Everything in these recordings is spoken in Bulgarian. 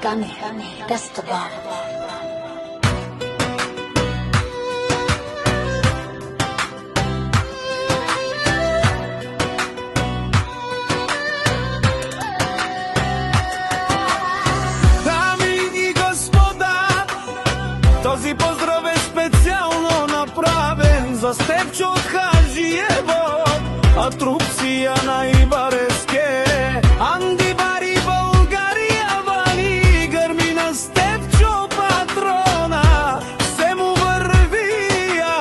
Danny, that's the bomb. Този поздрав е специално направен за Стефчо от Хаджиево, а Трупсия на Ибареске, Анди Бари България вали, гърми на Стефчо патрона, се му вървия,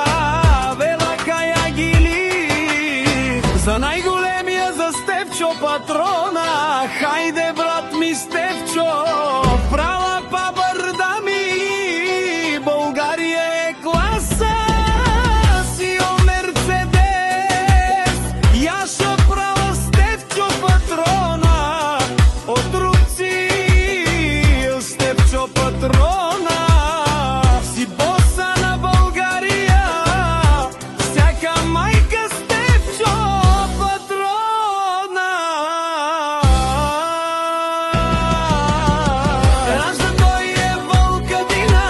вела кая гили, за най-големия за Стефчо патрона, хайде брат ми Стефчо, права пабър да ми. България е класа, си о Мерцедес, яша права Стефчо патрона, от Рупци Стефчо патрона, си боса на България, всяка майка Стефчо патрона. Ражда той е Вълкадина,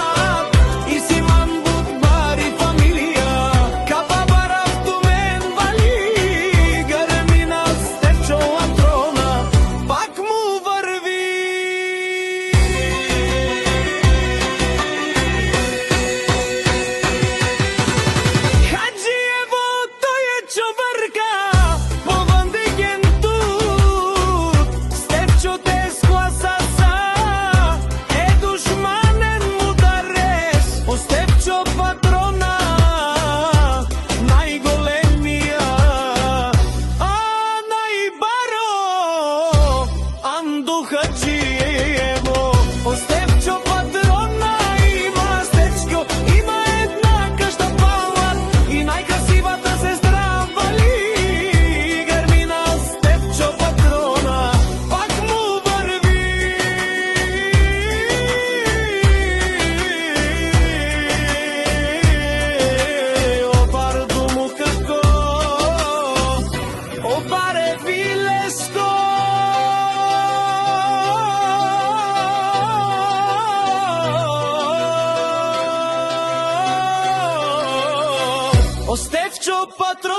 o Stefčo patron.